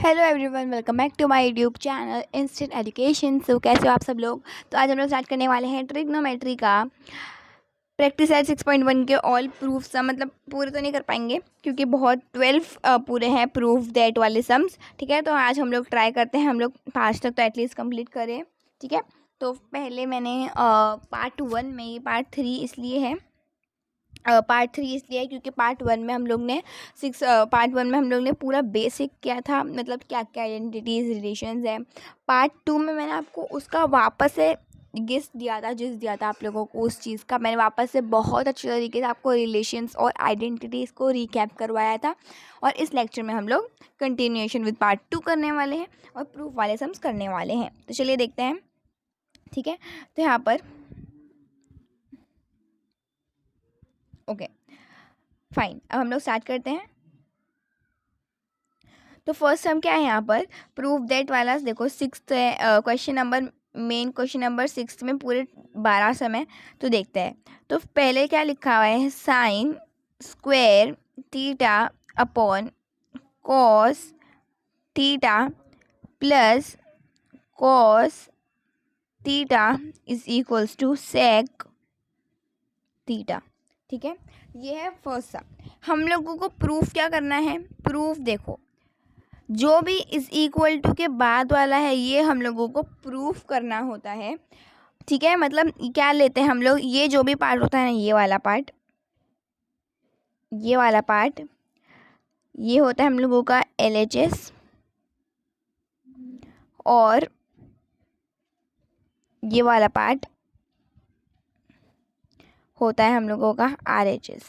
Hello everyone, welcome back to my YouTube channel instant education. So कैसे हो आप सब लोग। तो आज हम लोग स्टार्ट करने वाले हैं ट्रिग्नोमेट्री का प्रैक्टिस सेट 6.1 के ऑल प्रूफ सम। मतलब पूरे तो नहीं कर पाएंगे क्योंकि बहुत 12 पूरे हैं प्रूफ दैट वाले सम्स। ठीक है, तो आज हम लोग ट्राई करते हैं हम लोग 5 तक तो एटलीस्ट कंप्लीट करें। ठीक है, तो पहले मैंने पार्ट 1 में, ये पार्ट 3 इसलिए है, पार्ट 3 इसलिए है क्योंकि पार्ट 1 में हम लोग ने पूरा बेसिक किया था, मतलब क्या क्या आइडेंटिटीज़ रिलेशंस है। पार्ट 2 में मैंने आपको उसका वापस से जिस दिया था आप लोगों को उस चीज़ का, मैंने वापस से बहुत अच्छे तरीके से आपको रिलेशंस और आइडेंटिटीज़ को रिकैप करवाया था। और इस लेक्चर में हम लोग कंटिन्यूएशन विद पार्ट 2 करने वाले हैं और प्रूफ वाले सम्स करने वाले हैं। तो चलिए देखते हैं। ठीक है, तो यहाँ पर ओके फाइन, अब हम लोग स्टार्ट करते हैं। तो फर्स्ट सम क्या है यहाँ पर, प्रूफ दैट वाला। देखो 6th है question number, main question number 6 में पूरे 12 सम है। तो देखते हैं। तो पहले क्या लिखा हुआ है, sine square theta upon cos theta plus cos theta is equals to sec theta. ठीक है, ये है फर्स्ट सम। हम लोगों को प्रूफ क्या करना है, प्रूफ देखो जो भी इज इक्वल टू के बाद वाला है ये हम लोगों को प्रूफ करना होता है। ठीक है, मतलब क्या लेते हैं हम लोग, ये जो भी पार्ट होता है ना, ये वाला पार्ट, ये होता है हम लोगों का LHS, और ये वाला पार्ट होता है हम लोगों का RHS।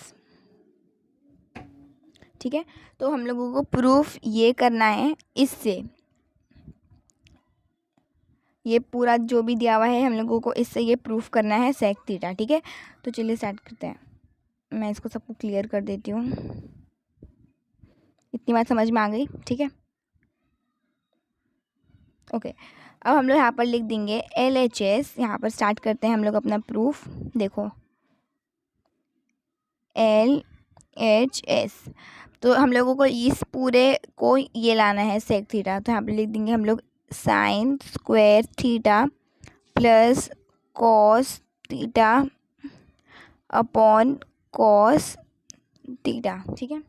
ठीक है, तो हम लोगों को प्रूफ ये करना है इससे, ये पूरा जो भी दिया हुआ है हम लोगों को इससे ये प्रूफ करना है सेक थीटा। ठीक है, तो चलिए स्टार्ट करते हैं। मैं इसको सबको क्लियर कर देती हूँ, इतनी बात समझ में आ गई। ठीक है, ओके। अब हम लोग यहाँ पर लिख देंगे LHS। यहाँ पर स्टार्ट करते हैं हम लोग अपना प्रूफ। देखो LHS, तो हम लोगों को इस पूरे को ये लाना है सेक थीटा। तो यहाँ पर लिख देंगे हम लोग sign square theta plus cos theta upon cos theta. ठीक है,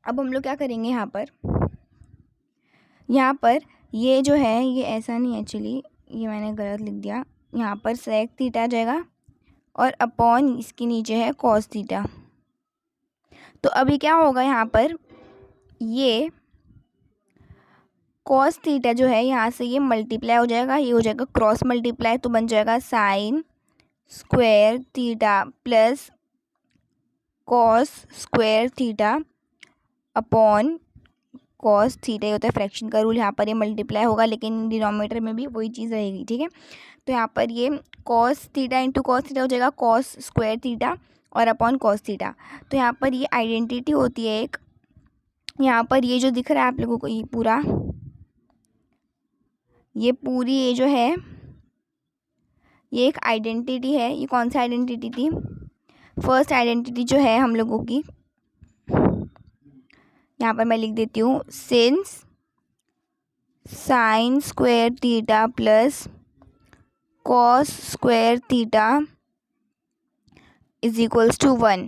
अब हम लोग क्या करेंगे, यहाँ पर ये जो है ये ऐसा नहीं, एक्चुअली ये मैंने गलत लिख दिया। यहाँ पर सेक थीटा आ जाएगा और अपॉन इसके नीचे है कॉस थीटा। तो अभी क्या होगा, यहाँ पर ये कॉस थीटा जो है यहाँ से ये मल्टीप्लाई हो जाएगा, ये हो जाएगा क्रॉस मल्टीप्लाई, तो बन जाएगा sign square theta plus cos square theta upon cos theta. ये होता है फ्रैक्शन का रूल। यहाँ पर ये मल्टीप्लाई होगा लेकिन डिनोमिनेटर में भी वही चीज़ रहेगी। ठीक है, तो यहाँ पर ये cos theta into cos theta हो जाएगा कॉस स्क्वायर थीटा और अपॉन कॉस थीटा। तो यहाँ पर ये आइडेंटिटी होती है एक, यहाँ पर ये जो दिख रहा है आप लोगों को, ये पूरा, ये पूरी ये जो है ये एक आइडेंटिटी है। ये कौन सी आइडेंटिटी थी, फर्स्ट आइडेंटिटी जो है हम लोगों की, यहाँ पर मैं लिख देती हूँ, since sine square theta plus cos square theta is equals to 1।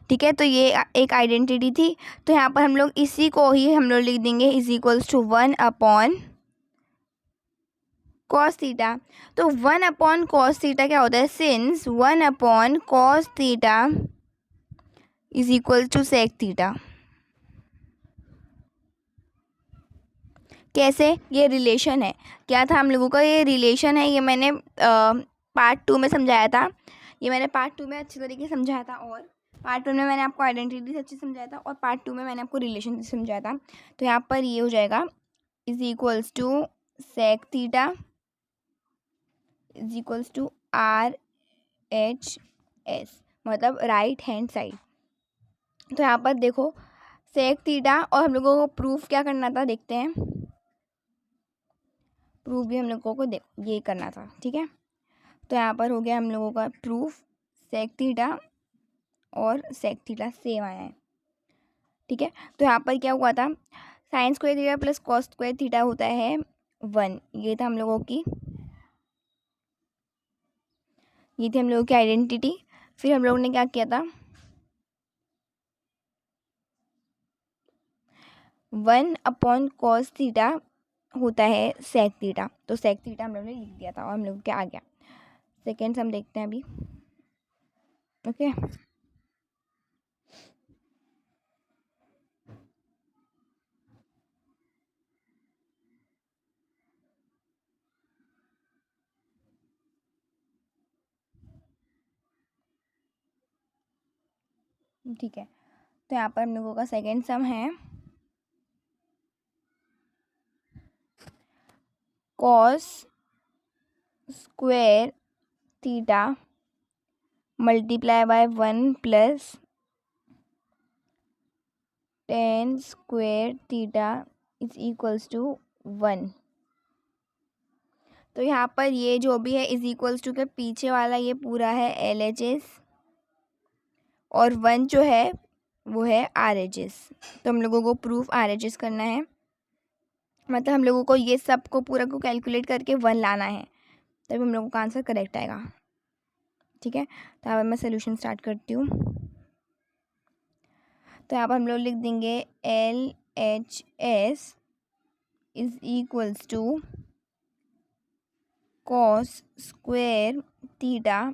ठीक है, तो ये एक आइडेंटिटी थी। तो यहाँ पर हम लोग इसी को ही हम लोग लिख देंगे is equals to 1 upon cos theta. तो 1 अपॉन कॉस थीटा क्या होता है, since 1 upon cos theta is equal to sec theta. कैसे, ये रिलेशन है, क्या था हम लोगों का, ये रिलेशन है। ये मैंने पार्ट 2 में समझाया था, ये मैंने पार्ट 2 में अच्छे तरीके से समझाया था, और पार्ट 1 में मैंने आपको आइडेंटिटी से अच्छे समझाया था, और पार्ट 2 में मैंने आपको रिलेशन से समझाया था। तो यहाँ पर ये हो जाएगा is equals to sec theta is equals to RHS, मतलब राइट हैंड साइड। तो यहाँ पर देखो सेक थीटा, और हम लोगों को प्रूफ क्या करना था, देखते हैं। प्रूफ भी हम लोगों को देखो ये करना था। ठीक है, तो यहाँ पर हो गया हम लोगों का प्रूफ, सेक थीटा और सेक थीटा सेम आया है। ठीक है, तो यहाँ पर क्या हुआ था, sign square theta plus cos square theta होता है 1। ये था हम लोगों की, ये थी हम लोगों की आइडेंटिटी। फिर हम लोगों ने क्या किया था, 1/cos थीटा होता है सेक थीटा, तो सेक थीटा हम लोगों ने लिख दिया था और हम लोग क्या आ गया। सेकेंड्स हम देखते हैं अभी। ओके, ठीक है। तो यहाँ पर हम लोगों का सेकेंड सम है cos square theta multiply by 1 plus tan square theta is equals to 1। तो यहाँ पर ये जो भी है इज इक्वल्स टू के पीछे वाला ये पूरा है LHS और 1 जो है वो है RHS। तो हम लोगों को प्रूफ RHS करना है, मतलब हम लोगों को ये सब को पूरा को कैलकुलेट करके 1 लाना है, तभी हम लोगों का आंसर करेक्ट आएगा। ठीक है, तो अब मैं सोल्यूशन स्टार्ट करती हूँ। तो यहाँ पर हम लोग लिख देंगे LHS is equals to cos square theta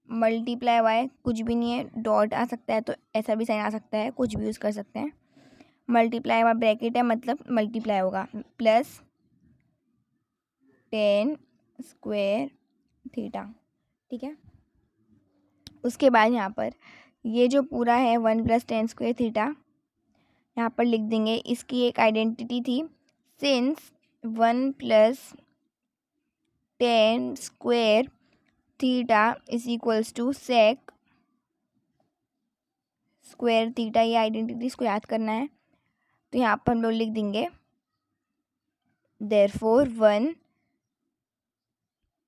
multiply by, कुछ भी नहीं है, डॉट आ सकता है तो ऐसा भी साइन आ सकता है, कुछ भी यूज़ कर सकते हैं। मल्टीप्लाई बाय ब्रैकेट है मतलब मल्टीप्लाई होगा, प्लस टेन स्क्वायर थीटा। ठीक है, उसके बाद यहाँ पर ये जो पूरा है 1 प्लस टेन स्क्वायर थीटा यहाँ पर लिख देंगे। इसकी एक आइडेंटिटी थी, since 1 plus tan square theta is equals to sec square theta, ये आइडेंटिटी इसको याद करना है। तो यहाँ पर हम लोग लिख देंगे देयरफॉर 1,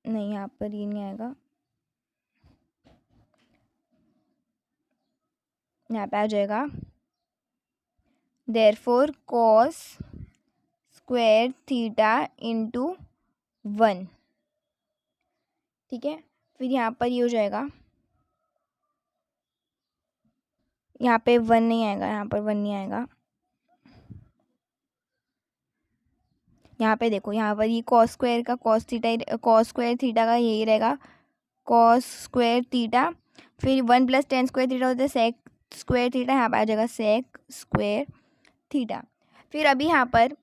नहीं यहाँ पर ये नहीं आएगा, यहाँ पे आ जाएगा therefore cos square theta into 1। ठीक है, फिर यहाँ पर ये हो जाएगा, यहाँ पे 1 नहीं आएगा, यहाँ पर 1 नहीं आएगा। यहाँ पे देखो, यहाँ पर ये कॉस स्क्वायर का cos theta, cos square theta का यही रहेगा कॉस स्क्वायर थीटा, फिर 1 प्लस टेन स्क्वायर थीटा होता है सेक स्क्वायर थीटा, यहाँ पर आ जाएगा सेक स्क्वायर थीटा। फिर अभी यहाँ पर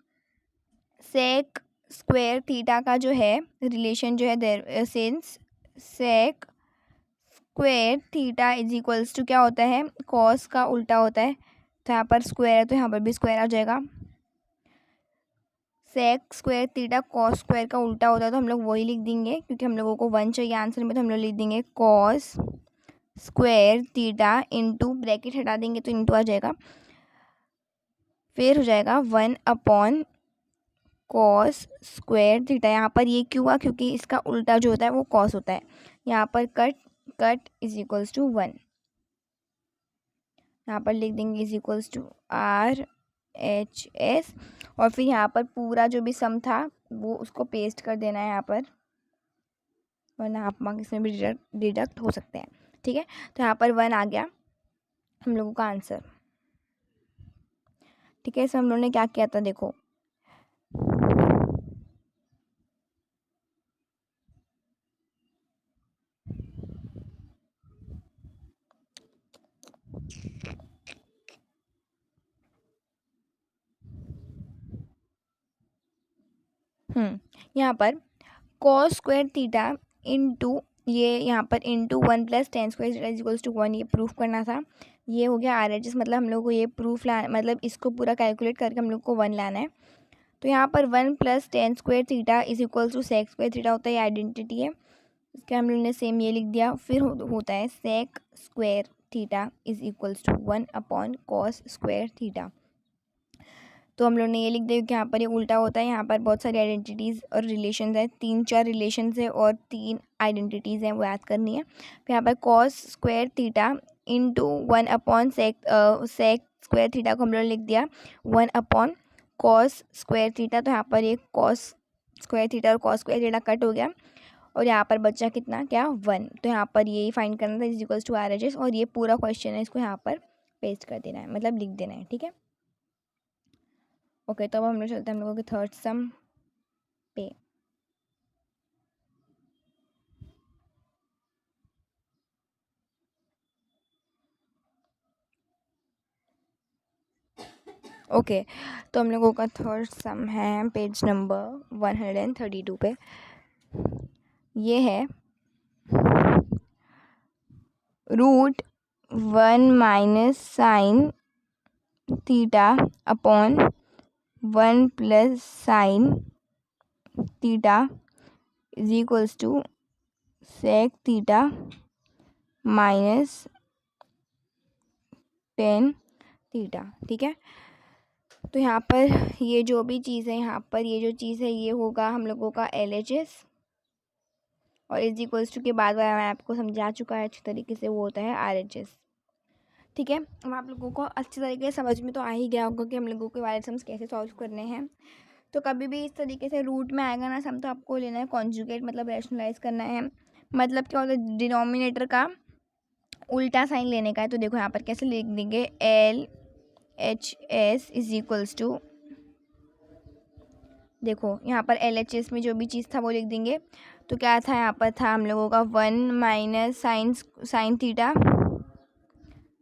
सेक स्क्वायर थीटा का जो है रिलेशन जो है there since sec square theta is equals to क्या होता है, कॉस का उल्टा होता है। तो यहाँ पर स्क्वायर है तो यहाँ पर भी स्क्वायर आ जाएगा। Sec square theta cos square का उल्टा होता है तो हम लोग वही लिख देंगे, क्योंकि हम लोगों को 1 चाहिए आंसर में, तो हम लोग लिख देंगे cos square theta into, bracket हटा देंगे तो इंटू आ जाएगा, फिर हो जाएगा 1 कॉस स्क्वायर थीटा। यहाँ पर ये क्यों हुआ, क्योंकि इसका उल्टा जो होता है वो कॉस होता है। यहाँ पर कट इज इक्वल्स टू 1, यहाँ पर लिख देंगे इज इक्वल्स टू RHS और फिर यहाँ पर पूरा जो भी सम था वो उसको पेस्ट कर देना है यहाँ पर, वरना हाफ मार्क इसमें भी डिडक्ट हो सकते हैं। ठीक है, तो यहाँ पर 1 आ गया हम लोगों का आंसर। ठीक है, इसे हम लोगों ने क्या किया था देखो, यहाँ पर कॉस स्क्वायर थीटा इंटू, ये यहाँ पर into 1 plus tan square theta is equals to 1, ये प्रूफ करना था। ये हो गया RHS, मतलब हम लोग को ये प्रूफ ला, मतलब इसको पूरा कैलकुलेट करके हम लोग को 1 लाना है। तो यहाँ पर 1 plus tan square theta is equals to sec square theta होता है, ये आइडेंटिटी है, इसके हम लोग ने सेम ये लिख दिया। फिर होता है sec square theta is equals to 1/cos square theta. तो हम लोग ने ये लिख दिया कि यहाँ पर ये उल्टा होता है। यहाँ पर बहुत सारी आइडेंटिटीज़ और रिलेशंस है, 3-4 रिलेशंस है और 3 आइडेंटिटीज़ हैं, वो याद करनी है। फिर यहाँ पर cos square theta into one by sec square theta को हम लोग लिख दिया 1/cos कॉस स्क्वायर थीटा, तो यहाँ पर ये कॉस स्क्वायर थीटा और कॉस स्क्वायर थीटा कट हो गया और यहाँ पर बचा कितना, क्या 1। तो यहाँ पर यही फाइंड करना था, is equals to R H S, और ये पूरा क्वेश्चन है, इसको यहाँ पर पेस्ट कर देना है, मतलब लिख देना है, ठीक है। ओके, तो अब हम लोग चलते हैं हम लोगों के थर्ड सम पे। ओके, तो हम लोगों का थर्ड सम है पेज नंबर 132 पे। ये है root 1 minus sine theta upon 1 plus sine theta is equals to sec theta minus tan theta, ठीक है। तो यहाँ पर ये जो भी चीज़ है, यहाँ पर ये जो चीज़ है ये होगा हम लोगों का LHS, और इज इक्वल्स टू के बाद वाला मैं आपको समझा चुका है अच्छी तरीके से, वो होता है RHS, ठीक है। अब आप लोगों को अच्छी तरीके से समझ में तो आ ही गया होगा कि हम लोगों के वाले सम्स कैसे सॉल्व करने हैं। तो कभी भी इस तरीके से रूट में आएगा ना सम, तो आपको लेना है कॉन्जुगेट, मतलब रैशनलाइज करना है। मतलब क्या होता है, डिनोमिनेटर का उल्टा साइन लेने का है। तो देखो यहाँ पर कैसे लिख देंगे, LHS इज इक्वल्स टू, देखो यहाँ पर LHS में जो भी चीज़ था वो लिख देंगे। तो क्या था यहाँ पर, था हम लोगों का 1 minus sine theta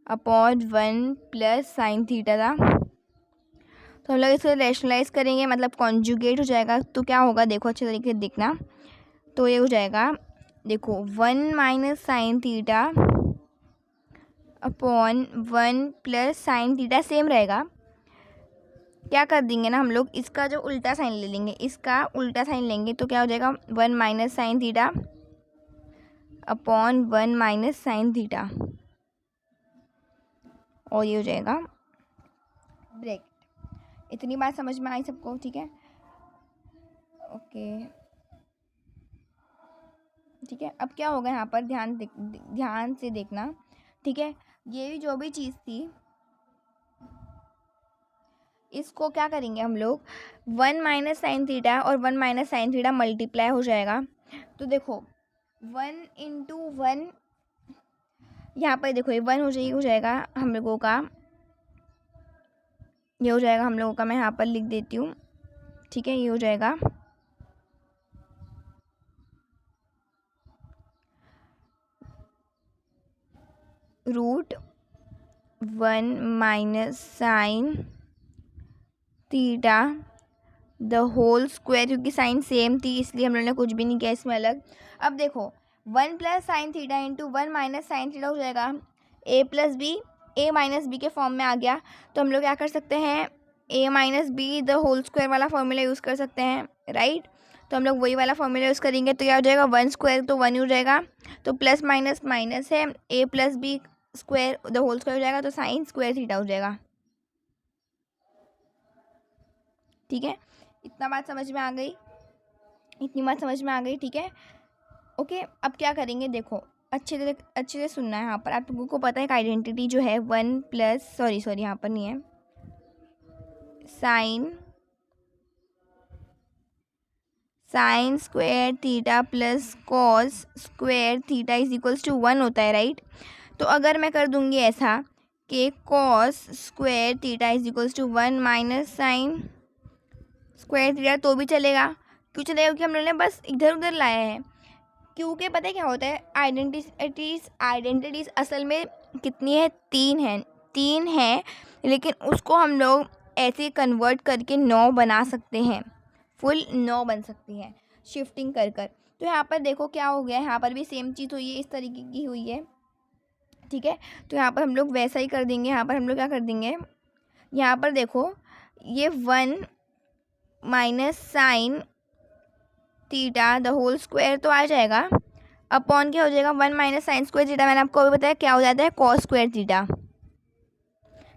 upon 1 plus sine theta था। तो हम लोग इसको रैशनलाइज करेंगे, मतलब कॉन्जुगेट हो जाएगा। तो क्या होगा, देखो अच्छे तरीके से देखना, तो ये हो जाएगा, देखो 1 minus sine theta upon 1 plus sine theta same रहेगा। क्या कर देंगे ना हम लोग, इसका जो उल्टा साइन ले लेंगे, इसका उल्टा साइन लेंगे, तो क्या हो जाएगा 1 minus sine theta upon 1 minus sine theta, और ये हो जाएगा ब्रैकेट। इतनी बात समझ में आई सबको, ठीक है। ओके, ठीक है। अब क्या होगा यहाँ पर, ध्यान से देखना, ठीक है। ये जो भी चीज़ थी, इसको क्या करेंगे हम लोग, 1 माइनस साइन थीटा और 1 माइनस साइन थीटा मल्टीप्लाई हो जाएगा। तो देखो 1 इंटू 1, यहाँ पर देखो ये 1 हो जाएगा हम लोगों का, ये हो जाएगा हम लोगों का, मैं यहाँ पर लिख देती हूँ, ठीक है। ये हो जाएगा root 1 minus sine theta the whole square, क्योंकि साइन सेम थी इसलिए हम लोगों ने कुछ भी नहीं किया इसमें अलग। अब देखो 1 plus sine theta into 1 minus sine theta हो जाएगा a plus B, a minus B के फॉर्म में आ गया। तो हम लोग क्या कर सकते हैं, a minus B the whole square वाला फॉर्मूला यूज़ कर सकते हैं, राइट। तो हम लोग वही वाला फॉर्मूला यूज़ करेंगे। तो क्या हो जाएगा, 1 स्क्वायर तो 1 ही हो जाएगा, तो प्लस माइनस माइनस है, a plus B square the whole square हो जाएगा, तो साइन स्क्वायर थीटा हो जाएगा, ठीक है। इतना बात समझ में आ गई, इतनी बात समझ में आ गई, ठीक है। ओके, अब क्या करेंगे, देखो अच्छे से सुनना है। यहाँ पर आप लोगों को पता है एक आइडेंटिटी जो है 1 प्लस सॉरी यहाँ पर नहीं है, sine square theta plus cos square theta is equals to 1 होता है, राइट। तो अगर मैं कर दूंगी ऐसा कि cos square theta is equals to 1 minus sine square theta, तो भी चलेगा। क्यों चलेगा, क्योंकि हम लोगों ने बस इधर उधर लाया है। क्योंकि पता है क्या होता है, आइडेंटिटीज असल में कितनी है, 3 है, लेकिन उसको हम लोग ऐसे कन्वर्ट करके 9 बना सकते हैं, फुल 9 बन सकती है शिफ्टिंग कर कर। तो यहाँ पर देखो क्या हो गया, यहाँ पर भी सेम चीज़ हुई है, इस तरीके की हुई है, ठीक है। तो यहाँ पर हम लोग वैसा ही कर देंगे। यहाँ पर हम लोग क्या कर देंगे, यहाँ पर देखो ये 1 minus sine theta the whole square तो आ जाएगा, अपॉन क्या हो जाएगा, 1 माइनस साइन स्क्वायर थीटा, मैंने आपको अभी बताया क्या हो जाता है, कॉस स्क्वायर थीटा,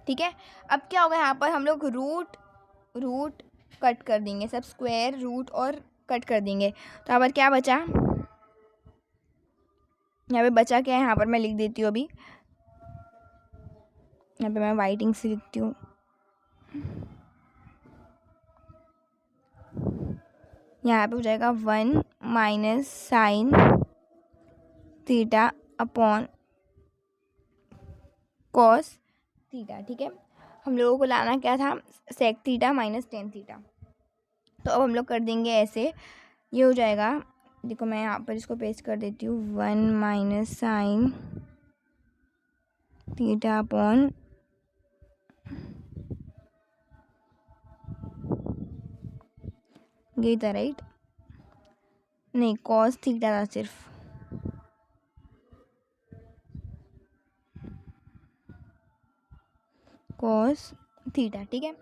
ठीक है। अब क्या होगा, यहाँ पर हम लोग रूट कट कर देंगे, सब स्क्वायर रूट और कट कर देंगे। तो यहाँ पर क्या बचा, यहाँ पे बचा क्या है, यहाँ पर मैं लिख देती हूँ अभी, यहाँ पे मैं वाइटिंग से लिखती हूँ, यहाँ पे हो जाएगा 1 minus sine theta upon cos theta. ठीक है, हम लोगों को लाना क्या था, sec theta minus tan theta. तो अब हम लोग कर देंगे ऐसे, ये हो जाएगा, देखो मैं यहाँ पर इसको पेस्ट कर देती हूँ, 1 माइनस साइन थीटा अपॉन यही था राइट, नहीं कॉस थीटा था सिर्फ, कॉस थीटा। ठीक है,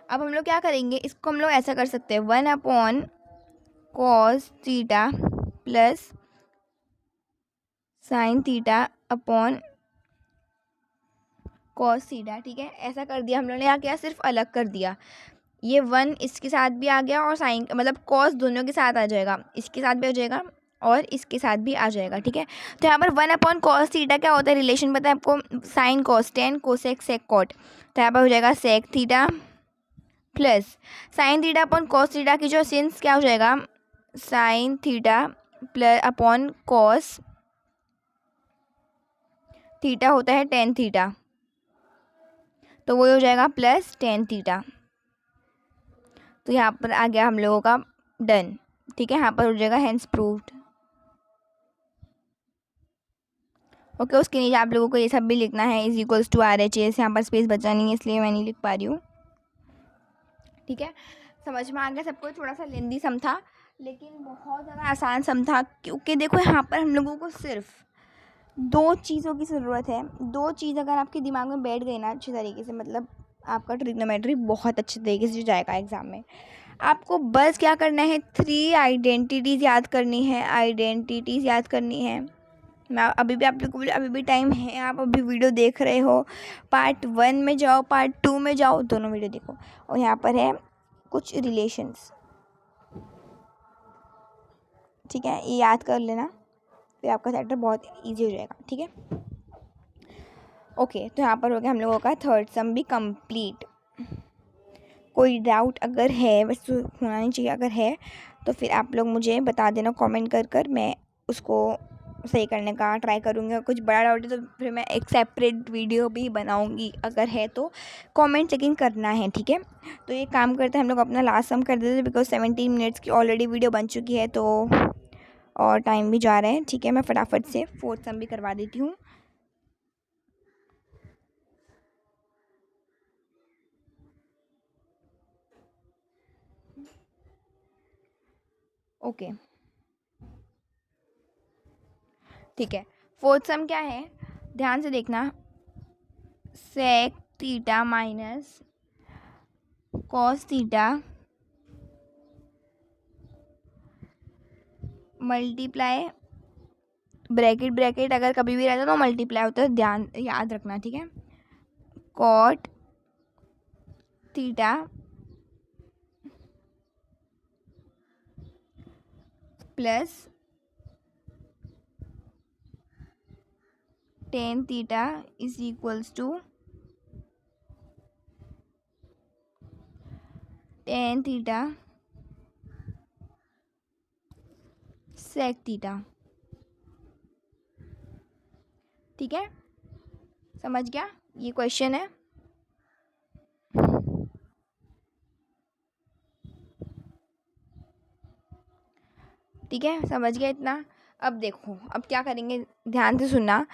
अब हम लोग क्या करेंगे, इसको हम लोग ऐसा कर सकते हैं, 1 upon cos theta plus sine theta upon cos theta. ठीक है, ऐसा कर दिया हम लोगों ने, यहाँ क्या सिर्फ अलग कर दिया, ये 1 इसके साथ भी आ गया और साइन मतलब कॉस दोनों के साथ आ जाएगा, इसके साथ भी आ जाएगा और इसके साथ भी आ जाएगा। ठीक है, तो यहाँ पर 1 अपॉन कॉस थीटा क्या होता है, रिलेशन पता है आपको, sine cos tan cosec sec cot. तो यहाँ पर हो जाएगा sec theta plus sine theta upon cos theta की जो सिंस क्या हो जाएगा, sine theta plus upon cos theta होता है टेन थीटा, तो वो हो जाएगा प्लस टेन थीटा। तो यहाँ पर आ गया हम लोगों का डन। ठीक है, यहाँ पर हो जाएगा हेंस प्रूव्ड। ओके, उसके नीचे आप लोगों को ये सब भी लिखना है, is equals to R H S, यहाँ पर स्पेस बचा नहीं है इसलिए मैं नहीं लिख पा रही हूँ। ठीक है, समझ में आ गया सबको, थोड़ा सा लेंदी सम था लेकिन बहुत ज़्यादा आसान सम था, क्योंकि देखो यहाँ पर हम लोगों को सिर्फ दो चीज़ों की ज़रूरत है, दो चीज़ अगर आपके दिमाग में बैठ गई ना अच्छी तरीके से, मतलब आपका ट्रिग्नोमेट्री बहुत अच्छे तरीके से जाएगा एग्ज़ाम में। आपको बस क्या करना है, 3 आइडेंटिटीज़ याद करनी है, आइडेंटिटीज़ याद करनी है। मैं अभी भी आप लोग को बोले अभी भी टाइम है, आप अभी वीडियो देख रहे हो, पार्ट 1 में जाओ, पार्ट 2 में जाओ, दोनों वीडियो देखो। और यहाँ पर है कुछ रिलेशंस, ठीक है, ये याद कर लेना, फिर आपका चैप्टर बहुत ईजी हो जाएगा। ठीक है, ओके, तो यहाँ पर हो गया हम लोगों का थर्ड सम भी कंप्लीट। कोई डाउट अगर है, वैसे तो होना नहीं चाहिए, अगर है तो फिर आप लोग मुझे बता देना कमेंट कर कर, मैं उसको सही करने का ट्राई करूँगी। कुछ बड़ा डाउट है तो फिर मैं एक सेपरेट वीडियो भी बनाऊँगी, अगर है तो कमेंट लेकिन करना है। ठीक है, तो ये काम करते हैं हम लोग, अपना लास्ट सम कर देते हैं, बिकॉज 17 मिनट्स की ऑलरेडी वीडियो बन चुकी है, तो और टाइम भी जा रहा है। ठीक है, मैं फटाफट से फोर्थ सम भी करवा देती हूँ। ओके, ठीक है, फोर्थ सम क्या है, ध्यान से देखना, sec theta minus cos theta multiply, bracket bracket अगर कभी भी रहता तो मल्टीप्लाई होता है, ध्यान याद रखना। ठीक है, cot theta plus tan theta is equals to tan theta sec theta. ठीक है, समझ गया, ये क्वेश्चन है। ठीक है, समझ गया इतना। अब देखो, अब क्या करेंगे, ध्यान से सुनना,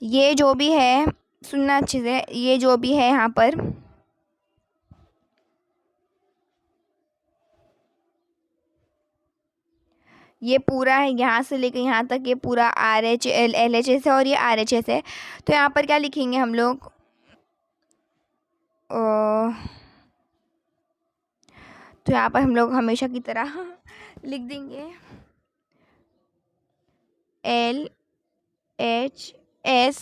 ये जो भी है, सुनना अच्छे से, ये जो भी है यहाँ पर, ये पूरा है यहाँ से लेकर यहाँ तक, ये पूरा R H L L H S है और ये आर एच एस है। तो यहाँ पर क्या लिखेंगे हम लोग, तो यहाँ पर हम लोग हमेशा की तरह लिख देंगे एल एच एस,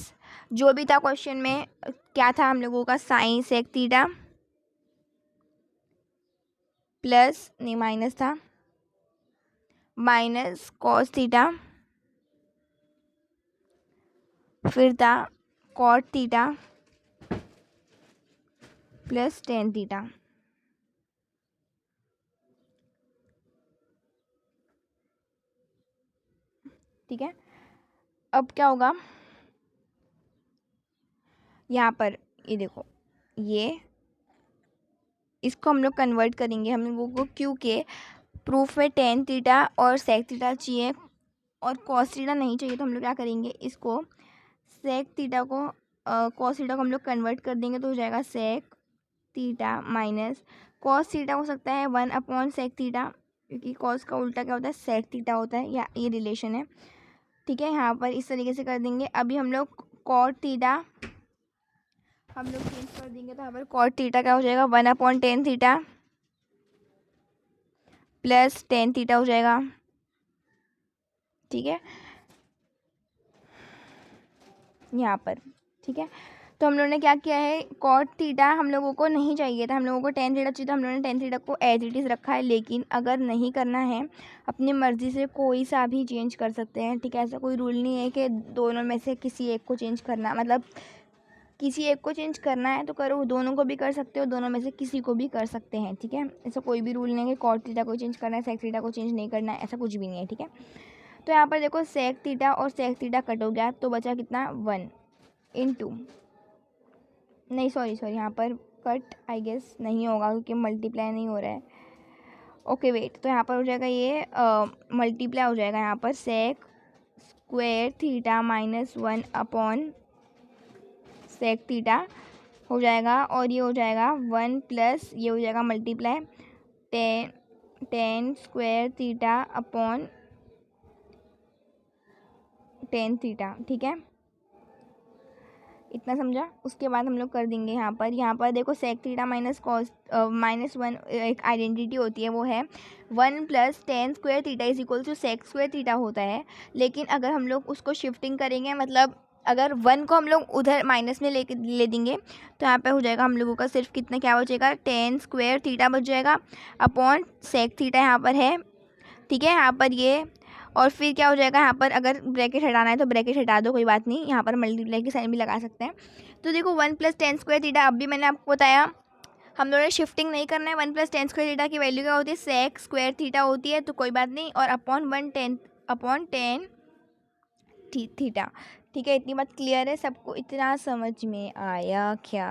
जो भी था क्वेश्चन में क्या था हम लोगों का, साइन सेक थीटा प्लस, नहीं माइनस था, माइनस कॉस थीटा, फिर था cot theta plus tan theta. ठीक है, अब क्या होगा यहाँ पर, ये देखो, ये इसको हम लोग कन्वर्ट करेंगे। हम लोगों को क्यों के प्रूफ में टेन थीटा और सेक थीटा चाहिए और कॉस थीटा नहीं चाहिए, तो हम लोग क्या करेंगे, इसको सेक थीटा को कॉस थीटा को हम लोग कन्वर्ट कर देंगे, तो हो जाएगा sec theta minus cos theta हो सकता है 1/सेक थीटा, क्योंकि कॉस का उल्टा क्या होता है, सेक थीटा होता है, या ये रिलेशन है। ठीक है, यहाँ पर इस तरीके से कर देंगे। अभी हम लोग कॉट थीटा हम लोग चेंज कर देंगे, तो यहाँ पर कॉट थीटा क्या हो जाएगा, 1/tan theta plus tan theta हो जाएगा। ठीक है, यहाँ पर। ठीक है, तो हम लोगों ने क्या किया है, कॉट थीटा हम लोगों को नहीं चाहिए था, हम लोगों को टेन थीटा चाहिए, तो हम लोगों ने टेन थीटा को एज इट इज़ रखा है। लेकिन अगर नहीं करना है, अपनी मर्ज़ी से कोई सा भी चेंज कर सकते हैं। ठीक है, ऐसा कोई रूल नहीं है कि दोनों में से किसी एक को चेंज करना, मतलब किसी एक को चेंज करना है तो करो, दोनों को भी कर सकते हो, दोनों में से किसी को भी कर सकते हैं। ठीक है, ऐसा कोई भी रूल नहीं है कि कॉट थीटा को चेंज करना है, सेक थीटा को चेंज नहीं करना है, ऐसा कुछ भी नहीं है। ठीक है, तो यहाँ पर देखो सेक थीटा और सेक थीटा कट हो गया, तो बचा कितना, 1 इंटू, नहीं सॉरी यहाँ पर कट आई गेस नहीं होगा क्योंकि मल्टीप्लाई नहीं हो रहा है। ओके वेट, तो यहाँ पर हो जाएगा ये मल्टीप्लाई हो जाएगा, यहाँ पर sec square theta minus one by sec theta हो जाएगा, और ये हो जाएगा 1 प्लस ये हो जाएगा multiply ten square theta upon ten theta. ठीक है, इतना समझा। उसके बाद हम लोग कर देंगे यहाँ पर देखो सेक थीटा माइनस कॉस -1 एक आइडेंटिटी होती है, वो है 1 plus tan square theta is equal to sec square theta होता है। लेकिन अगर हम लोग उसको शिफ्टिंग करेंगे, मतलब अगर 1 को हम लोग उधर माइनस में ले देंगे, तो यहाँ पे हो जाएगा हम लोगों का सिर्फ कितना क्या बचेगा, टेन स्क्वायर थीटा बच जाएगा अपॉन सेक थीटा यहाँ पर है। ठीक है, यहाँ पर ये, और फिर क्या हो जाएगा, यहाँ पर अगर ब्रैकेट हटाना है तो ब्रैकेट हटा दो, कोई बात नहीं, यहाँ पर मल्टीप्लाई की साइन भी लगा सकते हैं। तो देखो 1 प्लस टेन स्क्वायर थीटा, अब भी मैंने आपको बताया हम लोगों ने शिफ्टिंग नहीं करना है। 1 प्लस टेन स्क्वायर थीटा की वैल्यू क्या होती है, सेक स्क्वायर थीटा होती है, तो कोई बात नहीं, और अपॉन टेन थीटा। ठीक है, इतनी बात क्लियर है सबको, इतना समझ में आया क्या।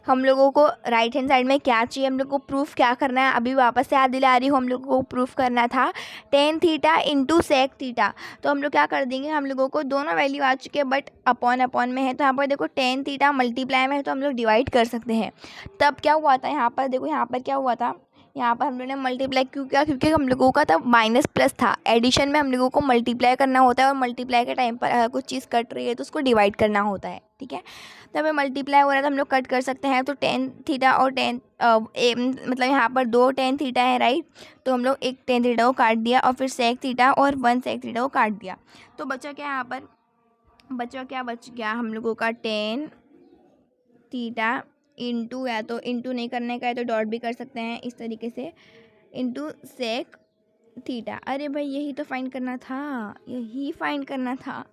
हम लोगों को राइट हैंड साइड में क्या चाहिए, हम लोग को प्रूफ क्या करना है, अभी वापस से याद दिला रही हूँ, हम लोगों को प्रूफ करना था tan theta into sec theta. तो हम लोग क्या कर देंगे, हम लोगों को दोनों वैल्यू आ चुके हैं, बट अपॉन में है, तो यहाँ पर देखो टेन थीटा मल्टीप्लाई में है, तो हम लोग डिवाइड कर सकते हैं। तब क्या हुआ था, यहाँ पर देखो, यहाँ पर क्या हुआ था, यहाँ पर हम लोगों ने मल्टीप्लाई क्यों किया, क्योंकि हम लोगों का तब माइनस प्लस था। एडिशन में हम लोगों को मल्टीप्लाई करना होता है, और मल्टीप्लाई के टाइम पर अगर कुछ चीज़ कट रही है तो उसको डिवाइड करना होता है। ठीक है, तो हमें मल्टीप्लाई हो रहा है तो हम लोग कट कर सकते हैं। तो टेन थीटा और मतलब यहाँ पर 2 टेन थीटा है, राइट, तो हम लोग एक टेन थीटा को काट दिया, और फिर सेक थीटा और 1 सेक थीटा को काट दिया। तो बचा क्या, यहाँ पर बच गया हम लोगों का टेन थीटा इंटू, या तो इंटू नहीं करने का है तो डॉट भी कर सकते हैं इस तरीके से, इंटू सेक थीटा। अरे भाई यही तो फाइंड करना था, यही फाइंड करना था।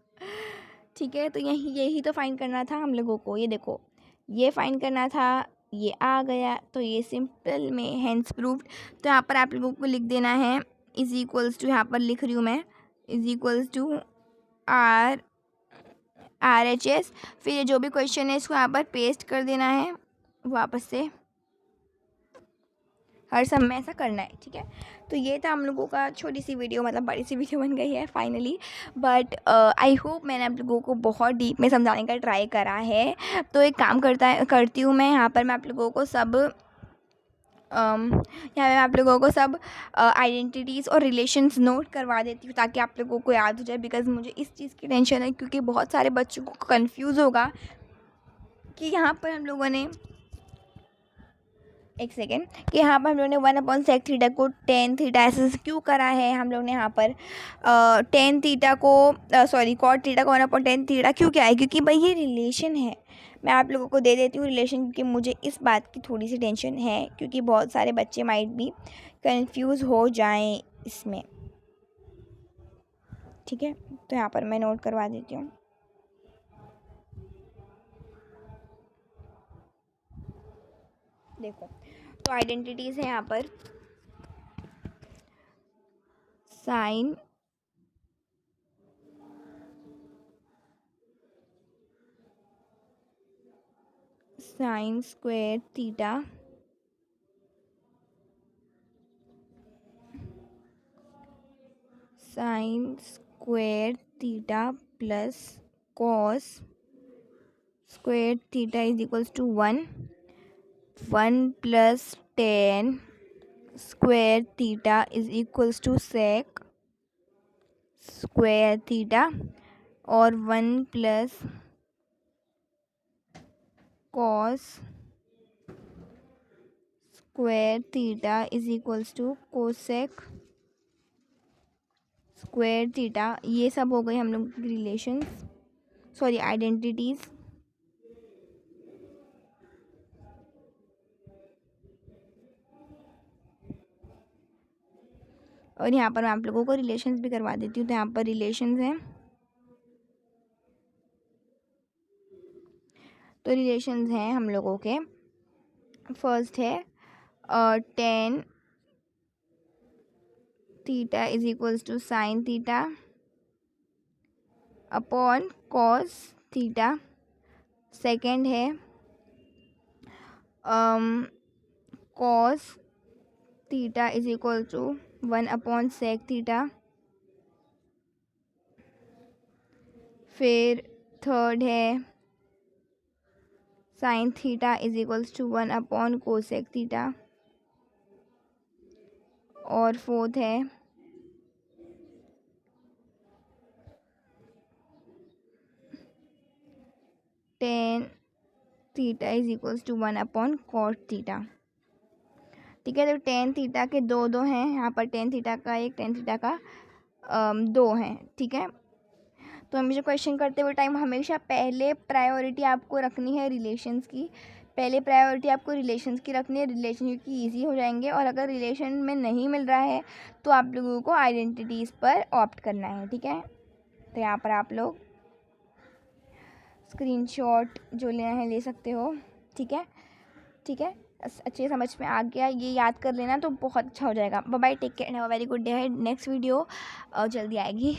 ठीक है, तो यही तो फाइंड करना था हम लोगों को। ये देखो, ये फाइंड करना था, ये आ गया, तो ये सिंपल में हैंस प्रूव्ड। तो यहाँ पर आप लोगों को लिख देना है इज इक्वल्स टू, यहाँ पर लिख रही हूँ मैं, इज इक्वल्स टू RHS। फिर ये जो भी क्वेश्चन है इसको यहाँ पर पेस्ट कर देना है वापस से, हर समय ऐसा करना है। ठीक है, तो ये था हम लोगों का छोटी सी वीडियो, मतलब बड़ी सी वीडियो बन गई है फाइनली, बट आई होप मैंने आप लोगों को बहुत डीप में समझाने का ट्राई करा है। तो एक काम करती हूँ मैं, यहाँ पर मैं आप लोगों को सब यहाँ पे आप लोगों को सब आइडेंटिटीज़ और रिलेशंस नोट करवा देती हूँ, ताकि आप लोगों को याद हो जाए। बिकॉज़ मुझे इस चीज़ की टेंशन है, क्योंकि बहुत सारे बच्चों को कंफ्यूज होगा कि यहाँ पर हम लोगों ने एक सेकेंड, कि यहाँ पर हम लोगों ने 1/सेक थीटा को टेन थीटा ऐसे क्यों करा है। हम लोग ने यहाँ पर टेन थीटा को कॉट थीटा को 1/10 थीटा क्यों किया है, क्योंकि भाई ये रिलेशन है। मैं आप लोगों को दे देती हूँ रिलेशन, क्योंकि मुझे इस बात की थोड़ी सी टेंशन है, क्योंकि बहुत सारे बच्चे माइट भी कंफ्यूज हो जाएं इसमें। ठीक है, तो यहाँ पर मैं नोट करवा देती हूँ। देखो, तो आइडेंटिटीज़ है यहाँ पर sine sine square theta plus cos square theta is equals to 1 plus tan square theta is equals to sec square theta और 1 plus cos square theta is equals to cosec square theta. ये सब हो गई हम लोग की relations, sorry identities. और यहाँ पर मैं आप लोगों को रिलेशंस भी करवा देती हूँ। तो यहाँ पर रिलेशंस हैं, तो रिलेशंस हैं हम लोगों के। फर्स्ट है tan theta is equals to sine theta upon cos theta. Second है cos theta is equal to 1 upon sec theta. फिर थर्ड है sine theta is equals to 1 upon cosec theta. और फोर्थ है tan theta is equals to 1 upon cot theta. ठीक है, तो tan theta के दो हैं यहाँ पर, टेन थीटा का एक, टेन थीटा का दो हैं। ठीक है, तो हमेशा क्वेश्चन करते हुए टाइम हमेशा पहले प्रायोरिटी आपको रखनी है रिलेशंस की। पहले प्रायोरिटी आपको रिलेशंस की रखनी है, रिलेशन की ईजी हो जाएंगे। और अगर रिलेशन में नहीं मिल रहा है तो आप लोगों को आइडेंटिटीज़ पर ऑप्ट करना है। ठीक है, तो यहाँ पर आप लोग स्क्रीनशॉट जो लेना है ले सकते हो। ठीक है, ठीक है, अच्छे समझ में आ गया, ये याद कर लेना तो बहुत अच्छा हो जाएगा। Bye bye, take care, have a very good day. Next video जल्दी आएगी।